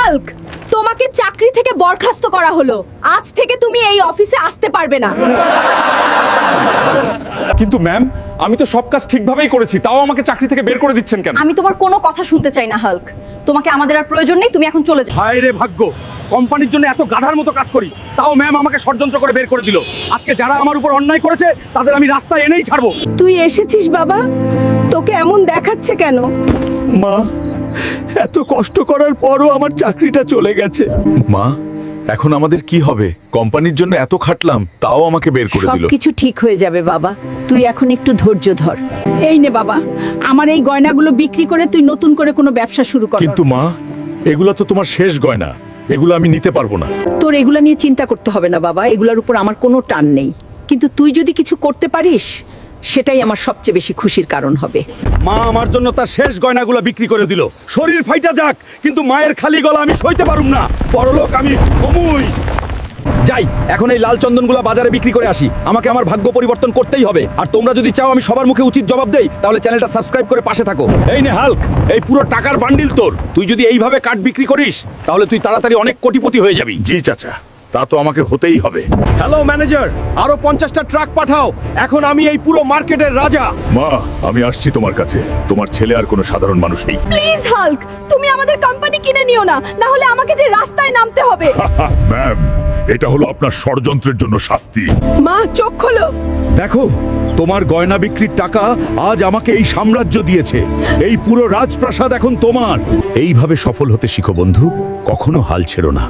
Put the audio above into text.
Hulk, তোমাকে চাকরি থেকে বরখাস্ত করা হলো। আজ থেকে তুমি এই অফিসে আসতে পারবে না। কিন্তু ম্যাম, আমি তো সব কাজ ঠিকভাবেই করেছি, তাও আমাকে চাকরি থেকে বের করে দিচ্ছেন কেন? আমি তোমার কোনো কথা শুনতে চাই না হাল্ক। তোমাকে আমাদের আর প্রয়োজন নেই, তুমি এখন চলে যাও। হায় রে ভাগ্য, কোম্পানির জন্য এত গাধার মতো কাজ করি, তাও ম্যাম আমাকে ষড়যন্ত্র করে বের করে দিল। আজকে যারা আমার উপর অন্যায় করেছে তাদের আমি রাস্তায় এনেই ছাড়বো। তুই এসেছিস বাবা, তোকে এমন দেখাচ্ছে কেন? মা, এত কষ্ট করার পরও আমার চাকরিটা চলে গেছে। মা, এখন আমাদের কি হবে? কোম্পানির জন্য এত খাটলাম, তাও আমাকে বের করে দিল। সবকিছু ঠিক হয়ে যাবে বাবা, তুই এখন একটু ধৈর্য ধর। এই নে বাবা, আমার এই গয়নাগুলো বিক্রি করে তুই নতুন করে কোনো ব্যবসা শুরু কর। কিন্তু মা, এগুলা তো তোমার শেষ গয়না, এগুলো আমি নিতে পারবো না। তোর এগুলা নিয়ে চিন্তা করতে হবে না বাবা, এগুলোর উপর আমার কোনো টান নেই। কিন্তু তুই যদি কিছু করতে পারিস, সেটাই আমার সবচেয়ে বেশি খুশির কারণ হবে। মা আমার জন্য তার শেষ গয়নাগুলো বিক্রি করে দিল। শরীর ফাইটা যাক, কিন্তু মায়ের খালি গলা আমি সইতে পারুম না। বড়লোক আমি হমুই। যাই, এখন এই লাল চন্দনগুলো বাজারে বিক্রি করে আসি। আমাকে আমার ভাগ্য পরিবর্তন করতেই হবে। আর তোমরা যদি চাও আমি সবার মুখে উচিত জবাব দেই, তাহলে চ্যানেলটা সাবস্ক্রাইব করে পাশে থাকো। এই নে হাল্ক, এই পুরো টাকার বান্ডিল তোর। তুই যদি এইভাবে কাঠ বিক্রি করিস, তাহলে তুই তাড়াতাড়ি অনেক কোটিপতি হয়ে যাবি। জি চাচা, তা তো আমাকে হতেই হবে। হ্যালো ম্যানেজার, আরো 50টা ট্রাক পাঠাও। এখন আমি এই পুরো মার্কেটের রাজা। মা, আমি আসছি তোমার কাছে। তোমার ছেলে আর কোনো সাধারণ মানুষ নেই। প্লিজ হাল্ক, তুমি আমাদের কোম্পানি কিনে নিও না, না হলে আমাকে যে রাস্তায় নামতে হবে। ম্যাম, এটা হলো আপনার ষড়যন্ত্রের জন্য শাস্তি। মা, চোখ খোলো। দেখো, তোমার গয়না বিক্রির টাকা আজ আমাকে এই সাম্রাজ্য দিয়েছে। এই পুরো রাজপ্রাসাদ এখন তোমার। এইভাবে সফল হতে শিখো বন্ধু, কখনো হাল ছেড়ো না।